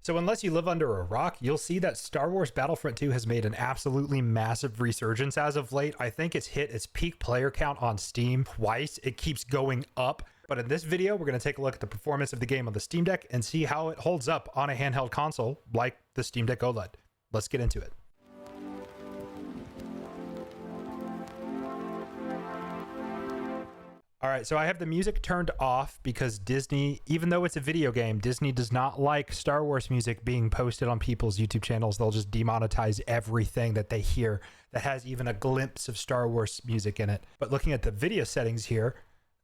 So unless you live under a rock, you'll see that Star Wars Battlefront 2 has made an absolutely massive resurgence as of late. I think it's hit its peak player count on Steam twice. It keeps going up. But in this video, we're going to take a look at the performance of the game on the Steam Deck and see how it holds up on a handheld console like the Steam Deck OLED. Let's get into it. All right, so I have the music turned off because Disney, even though it's a video game, Disney does not like Star Wars music being posted on people's YouTube channels. They'll just demonetize everything that they hear that has even a glimpse of Star Wars music in it. But looking at the video settings here,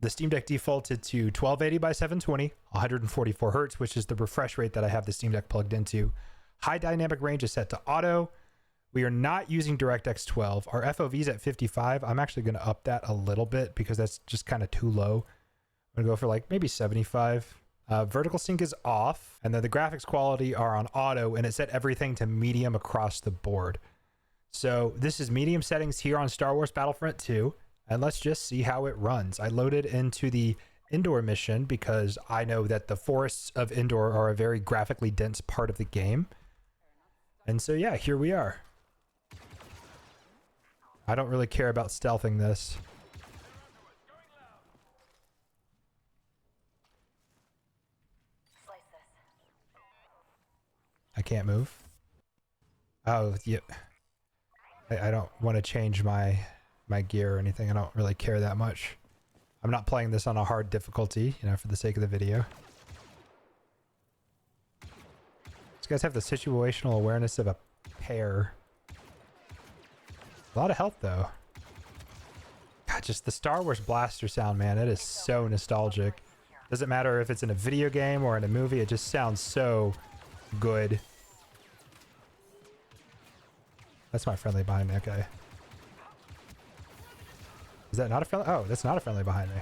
the Steam Deck defaulted to 1280 by 720, 144 hertz, which is the refresh rate that I have the Steam Deck plugged into. High dynamic range is set to auto. We are not using DirectX 12. Our FOV is at 55. I'm actually going to up that a little bit because that's just kind of too low. I'm going to go for like maybe 75. Vertical sync is off. And then the graphics quality are on auto, and it set everything to medium across the board. So this is medium settings here on Star Wars Battlefront 2. And let's just see how it runs. I loaded into the Indoor mission because I know that the forests of Indoor are a very graphically dense part of the game. And so yeah, here we are. I don't really care about stealthing this. I can't move. Oh, yeah. I don't want to change my gear or anything. I don't really care that much. I'm not playing this on a hard difficulty, you know, for the sake of the video. These guys have the situational awareness of a pear. A lot of health, though. God, just the Star Wars blaster sound, man. It is so nostalgic. Doesn't matter if it's in a video game or in a movie. It just sounds so good. That's my friendly behind me. Okay. Is that not a friendly? Oh, that's not a friendly behind me.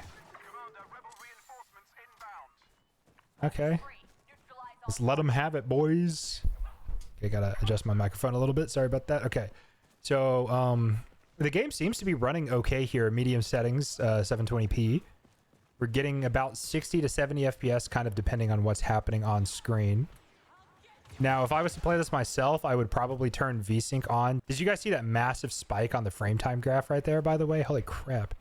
Okay. Just let them have it, boys. Okay, gotta adjust my microphone a little bit. Sorry about that. Okay. So, the game seems to be running okay here, medium settings, 720p. We're getting about 60 to 70 FPS, kind of depending on what's happening on screen. Now, if I was to play this myself, I would probably turn VSync on. Did you guys see that massive spike on the frame time graph right there, by the way? Holy crap.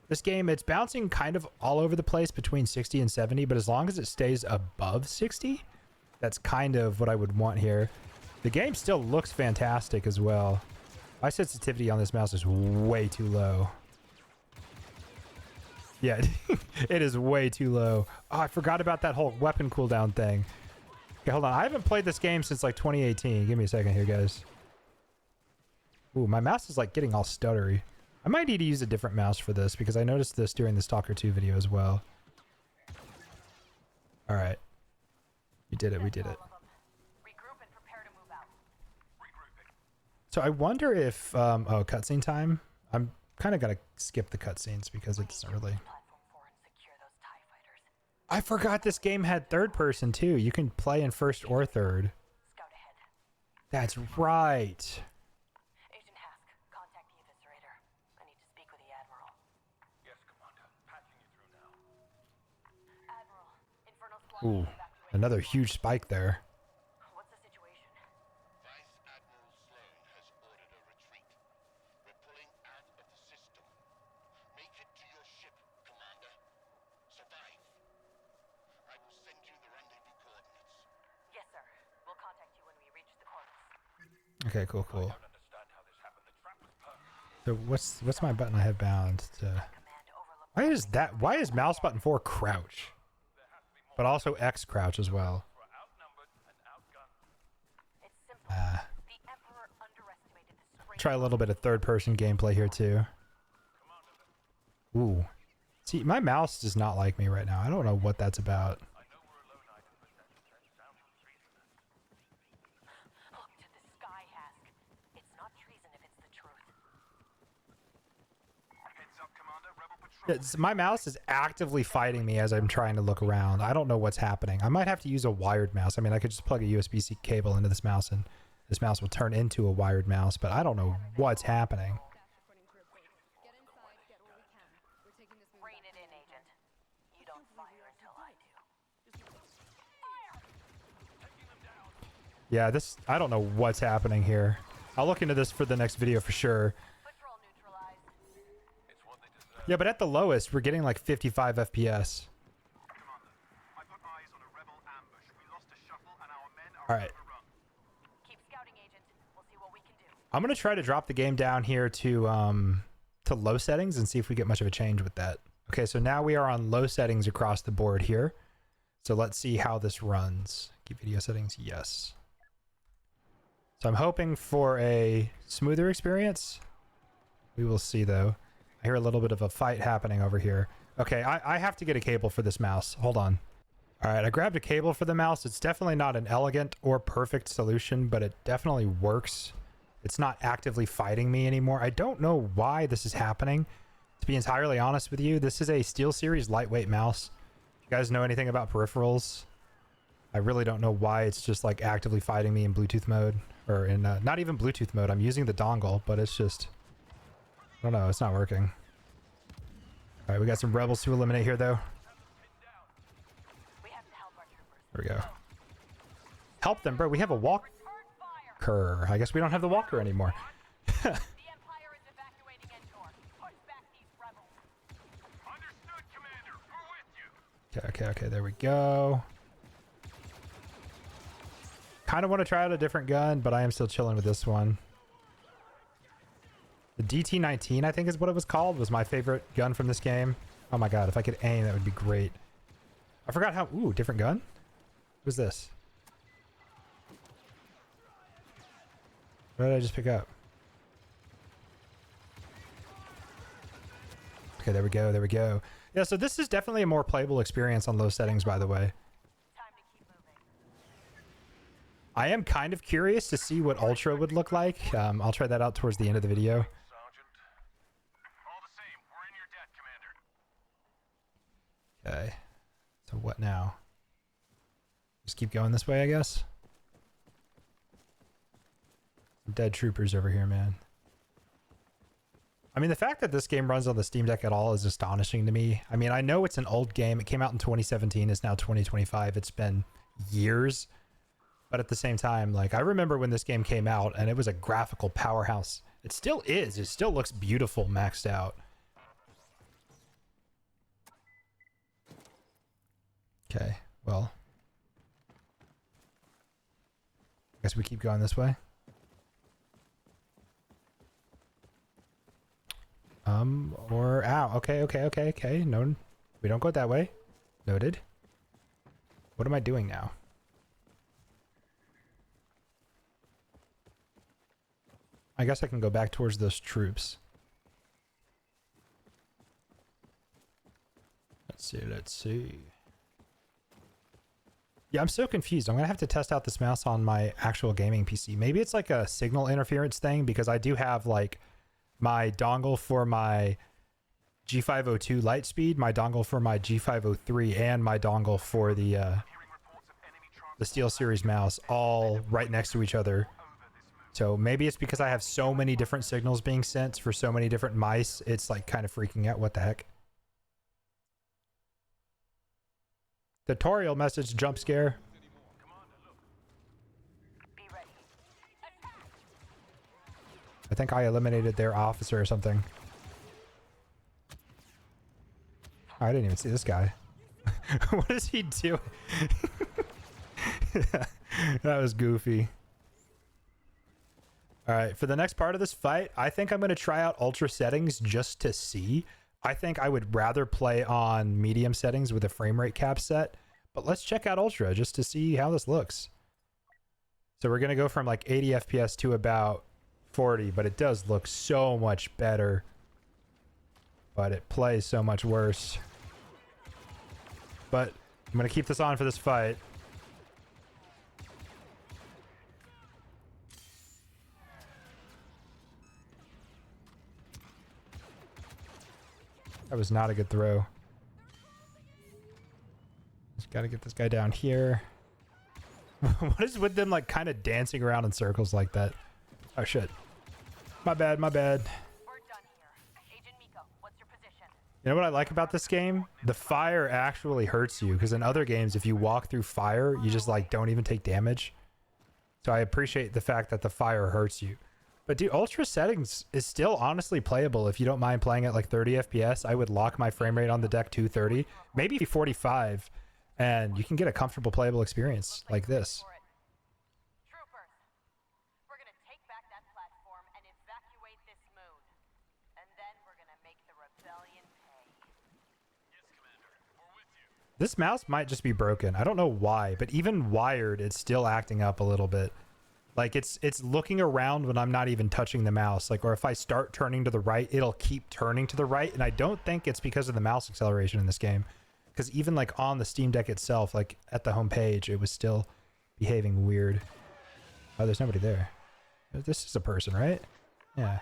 This game, it's bouncing kind of all over the place between 60 and 70, but as long as it stays above 60, that's kind of what I would want here. The game still looks fantastic as well. My sensitivity on this mouse is way too low. Yeah, it is way too low. Oh, I forgot about that whole weapon cooldown thing. Okay, hold on. I haven't played this game since like 2018. Give me a second here, guys. Ooh, my mouse is like getting all stuttery. I might need to use a different mouse for this because I noticed this during the Stalker 2 video as well. All right. We did it. We did it. So I wonder if, oh, cutscene time. I'm kind of gonna skip the cutscenes because it's really. I forgot this game had third person too. You can play in first or third. That's right. Agent Hask, contact the eviscerator. I need to speak with the Admiral. Yes, Commander. Patching you through now. Admiral, Infernal Squad. Ooh, another huge spike there. What's the situation? Vice Admiral Sloan has ordered a retreat. We're pulling out of the system. Make it to your ship, Commander. Survive. I will send you the rendezvous coordinates. Yes, sir. We'll contact you when we reach the coordinates. Okay, cool, cool. I don't understand how this happened. The trap was perfect. So what's my button I have bound to? Why is mouse button 4 crouch? But also X crouch as well. We're outnumbered and outgunned. It's simple. The Emperor underestimated the strength. Try a little bit of third person gameplay here too. Ooh. See, my mouse does not like me right now. I don't know what that's about. I know we're a lone item, but that sounds treasonous. Look to the sky, Hask. It's not treason if it's the truth. Heads up, Commander. Rebel patrol. My mouse is actively fighting me as I'm trying to look around. I don't know what's happening. I might have to use a wired mouse. I mean, I could just plug a USB-C cable into this mouse and this mouse will turn into a wired mouse, but I don't know what's happening. Rein it in, Agent. You don't fire until I do. Taking them down. Yeah, this, I don't know what's happening here. I'll look into this for the next video for sure. Patrol neutralized. It's what they deserve. Yeah, but at the lowest, we're getting like 55 FPS. Commander, I put eyes on a rebel ambush. We lost a shuttle and our men are All right. overrun. Keep scouting, Agent. We'll see what we can do. I'm going to try to drop the game down here to low settings and see if we get much of a change with that. Okay, so now we are on low settings across the board here. So let's see how this runs. Keep video settings, yes. So I'm hoping for a smoother experience. We will see though. I hear a little bit of a fight happening over here. Okay, I have to get a cable for this mouse. Hold on. All right, I grabbed a cable for the mouse. It's definitely not an elegant or perfect solution, but it definitely works. It's not actively fighting me anymore. I don't know why this is happening. To be entirely honest with you, this is a SteelSeries lightweight mouse. If you guys know anything about peripherals, I really don't know why it's just like actively fighting me in Bluetooth mode, or in not even Bluetooth mode. I'm using the dongle, but it's just, I don't know, it's not working. All right, we got some rebels to eliminate here though. We have to help our troopers. There we go. Help them, bro. We have a walker. Return fire. I guess we don't have the walker anymore. The Empire is evacuating Endor. Push back these rebels. Understood, Commander. We're with you. Okay, there we go. Kind of want to try out a different gun, but I am still chilling with this one. The DT-19, I think is what it was called, was my favorite gun from this game. Oh my god, if I could aim, that would be great. I forgot how... Ooh, different gun? Who's this? What did I just pick up? Okay, there we go. Yeah, so this is definitely a more playable experience on low settings, by the way. Time to keep moving. I am kind of curious to see what Ultra would look like. I'll try that out towards the end of the video. Sergeant. All the same, we're in your debt, Commander. Okay. So what now? Just keep going this way, I guess? Some dead troopers over here, man. I mean, the fact that this game runs on the Steam Deck at all is astonishing to me. I mean, I know it's an old game. It came out in 2017. It's now 2025. It's been years. But at the same time, like, I remember when this game came out and it was a graphical powerhouse. It still is. It still looks beautiful maxed out. Okay, well. I guess we keep going this way. Or ow. Okay. No, we don't go that way. Noted. What am I doing now? I guess I can go back towards those troops. Let's see. Yeah, I'm so confused. I'm gonna have to test out this mouse on my actual gaming PC. Maybe it's like a signal interference thing, because I do have like my dongle for my G502 Lightspeed, my dongle for my G503, and my dongle for the SteelSeries mouse all right next to each other. So maybe it's because I have so many different signals being sent for so many different mice, it's like kind of freaking out. What the heck? Tutorial message jump scare. Be ready. I think I eliminated their officer or something. I didn't even see this guy. What is he doing? That was goofy. All right, for the next part of this fight, I think I'm going to try out ultra settings just to see. I think I would rather play on medium settings with a frame rate cap set, but let's check out ultra just to see how this looks. So we're going to go from like 80 FPS to about 40, but it does look so much better, but it plays so much worse. But I'm going to keep this on for this fight. That was not a good throw. Just gotta get this guy down here. What is with them like kind of dancing around in circles like that? Oh shit. My bad. We're done here. Agent Miko, what's your position? You know what I like about this game? The fire actually hurts you, because in other games, if you walk through fire, you just like don't even take damage. So I appreciate the fact that the fire hurts you. But dude, ultra settings is still honestly playable if you don't mind playing at like 30 FPS. I would lock my frame rate on the deck to 30, maybe 45, and you can get a comfortable playable experience like this. Troopers, we're gonna take back that platform and evacuate this moon. And then we're gonna make the rebellion pay. Yes, Commander. We're with you. This mouse might just be broken. I don't know why, but even wired, it's still acting up a little bit. Like it's looking around when I'm not even touching the mouse. Like, or if I start turning to the right, it'll keep turning to the right. And I don't think it's because of the mouse acceleration in this game. Because even like on the Steam Deck itself, like at the home page, it was still behaving weird. Oh, there's nobody there. This is a person, right? Yeah.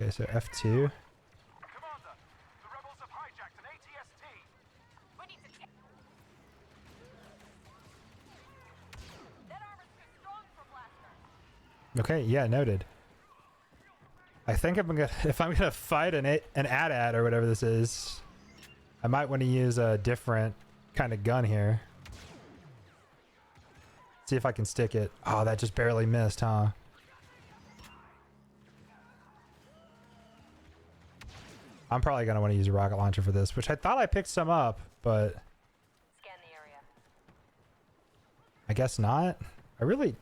Okay, so F2. Commander, the rebels have hijacked an ATST. We need to get... That armor's too strong for blasters. Okay, yeah, noted. I think if I'm gonna fight an AT-AT or whatever this is, I might want to use a different kind of gun here. See if I can stick it. Oh, that just barely missed, huh? I'm probably gonna want to use a rocket launcher for this, which I thought I picked some up, but Scan the area. I guess not. I really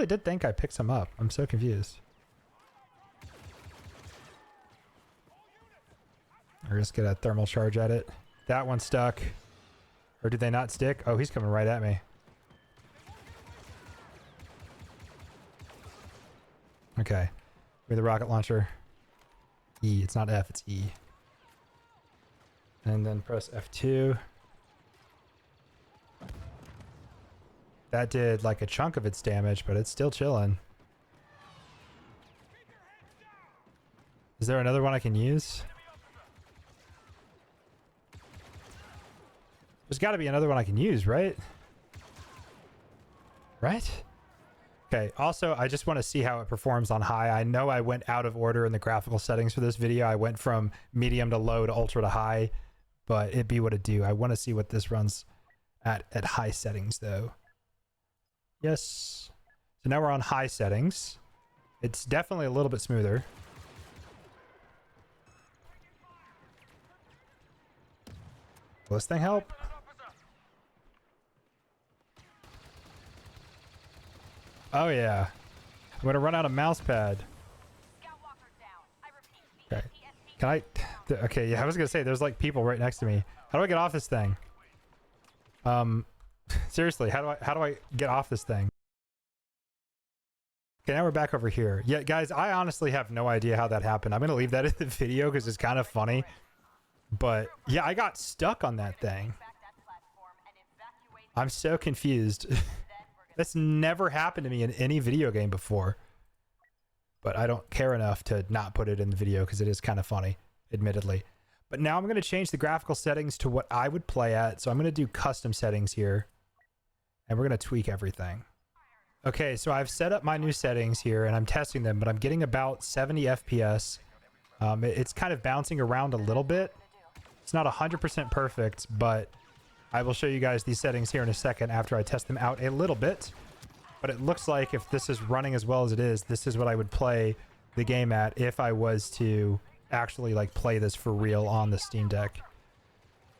did think I picked some up. I'm so confused. Or just get a thermal charge at it. That one stuck. Or did they not stick? Oh, he's coming right at me. Okay. With the rocket launcher. E. It's not F, it's E. And then press F2. That did like a chunk of its damage, but it's still chilling. Is there another one I can use? There's got to be another one I can use, right? Right? Okay, also, I just want to see how it performs on high. I know I went out of order in the graphical settings for this video. I went from medium to low to ultra to high, but it be what it do. I want to see what this runs at high settings, though. Yes. So now we're on high settings. It's definitely a little bit smoother. Will this thing help? Oh yeah. I'm gonna run out of mouse pad. Scout walkers down. I repeat, the Okay. ATST... Can I? Okay, yeah, I was gonna say there's like people right next to me. How do I get off this thing? Seriously, how do I get off this thing? Okay, now we're back over here. Yeah, guys, I honestly have no idea how that happened. I'm gonna leave that in the video because it's kind of funny. But yeah, I got stuck on that thing. Back that platform and evacuate... I'm so confused. Then we're gonna... That's never happened to me in any video game before. But I don't care enough to not put it in the video because it is kind of funny, admittedly. But now I'm going to change the graphical settings to what I would play at. So I'm going to do custom settings here. And we're going to tweak everything. Okay, so I've set up my new settings here and I'm testing them, but I'm getting about 70 FPS. It's kind of bouncing around a little bit. It's not 100% perfect, but I will show you guys these settings here in a second after I test them out a little bit. But it looks like if this is running as well as it is, this is what I would play the game at if I was to actually like play this for real on the Steam Deck.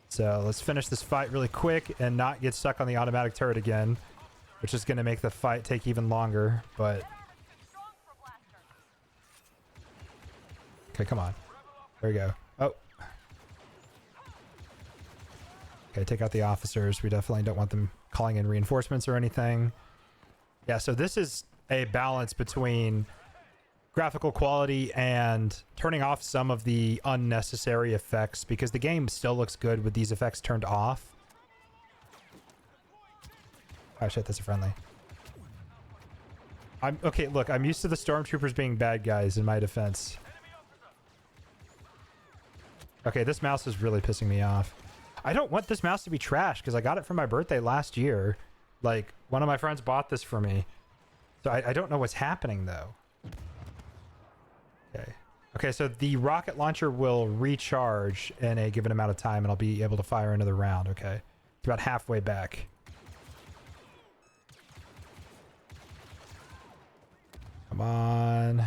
So let's finish this fight really quick and not get stuck on the automatic turret again, which is going to make the fight take even longer. But okay, come on. There we go. Oh. Okay, take out the officers. We definitely don't want them calling in reinforcements or anything. Yeah, so this is a balance between graphical quality and turning off some of the unnecessary effects because the game still looks good with these effects turned off. Oh shit, that's a friendly. Okay, look, I'm used to the stormtroopers being bad guys in my defense. Okay, this mouse is really pissing me off. I don't want this mouse to be trashed because I got it for my birthday last year. Like, one of my friends bought this for me. So I don't know what's happening, though. Okay. Okay, so the rocket launcher will recharge in a given amount of time, and I'll be able to fire another round, okay? It's about halfway back. Come on.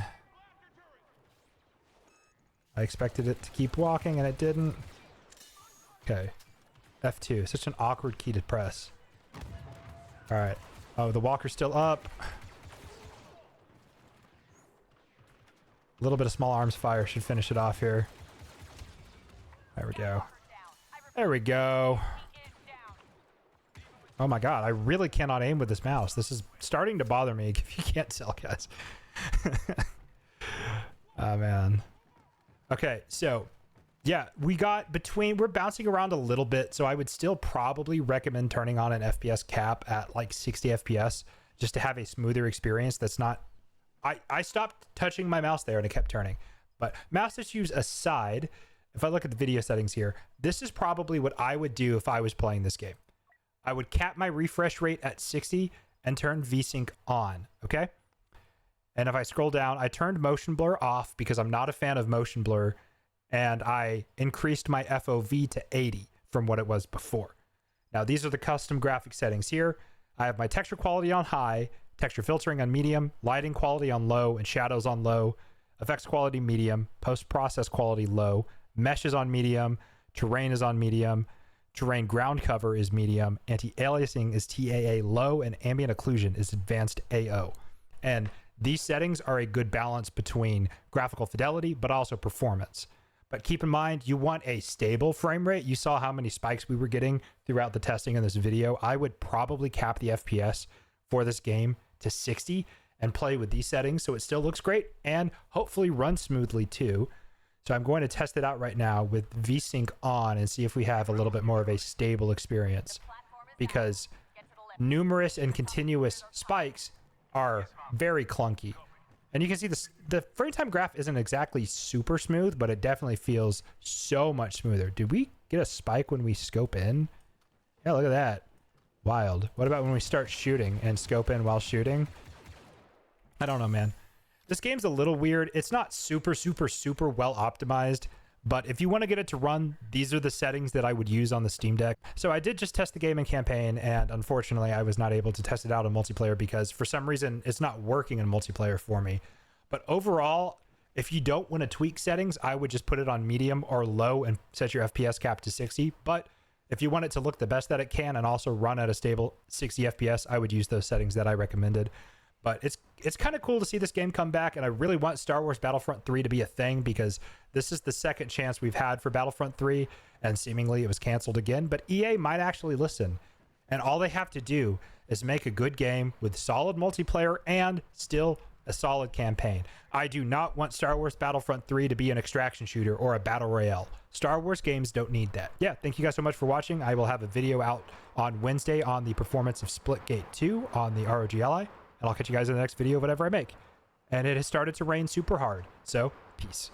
I expected it to keep walking and it didn't. Okay. F2. Such an awkward key to press. All right. Oh, the walker's still up. A little bit of small arms fire should finish it off here. There we go. There we go. Oh my god, I really cannot aim with this mouse. This is starting to bother me if you can't tell, guys. Oh man. Okay, so yeah, we got between, we're bouncing around a little bit, so I would still probably recommend turning on an FPS cap at like 60 FPS just to have a smoother experience. That's not, I stopped touching my mouse there and it kept turning. But mouse issues aside, if I look at the video settings here, this is probably what I would do if I was playing this game. I would cap my refresh rate at 60 and turn VSync on, okay? And if I scroll down, I turned motion blur off because I'm not a fan of motion blur, and I increased my FOV to 80 from what it was before. Now, these are the custom graphic settings here. I have my texture quality on high, texture filtering on medium, lighting quality on low, and shadows on low, effects quality medium, post-process quality low, mesh is on medium, terrain is on medium, terrain ground cover is medium, anti-aliasing is TAA low, and ambient occlusion is advanced AO. And these settings are a good balance between graphical fidelity, but also performance. But keep in mind, you want a stable frame rate. You saw how many spikes we were getting throughout the testing in this video. I would probably cap the FPS for this game to 60 and play with these settings so it still looks great and hopefully runs smoothly too. So I'm going to test it out right now with VSync on and see if we have a little bit more of a stable experience, because numerous and continuous spikes are very clunky. And you can see this, the frame time graph isn't exactly super smooth, but it definitely feels so much smoother. Did we get a spike when we scope in? Yeah, look at that. Wild. What about when we start shooting and scope in while shooting? I don't know, man. This game's a little weird. It's not super well optimized, but if you want to get it to run, these are the settings that I would use on the Steam Deck. So I did just test the game in campaign, and unfortunately I was not able to test it out in multiplayer because for some reason it's not working in multiplayer for me. But overall, if you don't want to tweak settings, I would just put it on medium or low and set your FPS cap to 60. But if you want it to look the best that it can and also run at a stable 60 FPS, I would use those settings that I recommended. But it's kind of cool to see this game come back, and I really want Star Wars Battlefront 3 to be a thing because this is the second chance we've had for Battlefront 3, and seemingly it was canceled again. But EA might actually listen, and all they have to do is make a good game with solid multiplayer and still a solid campaign. I do not want Star Wars Battlefront 3 to be an extraction shooter or a battle royale. Star Wars games don't need that. Yeah, thank you guys so much for watching. I will have a video out on Wednesday on the performance of Splitgate 2 on the ROG Ally. And I'll catch you guys in the next video, whatever I make. And it has started to rain super hard. So, peace.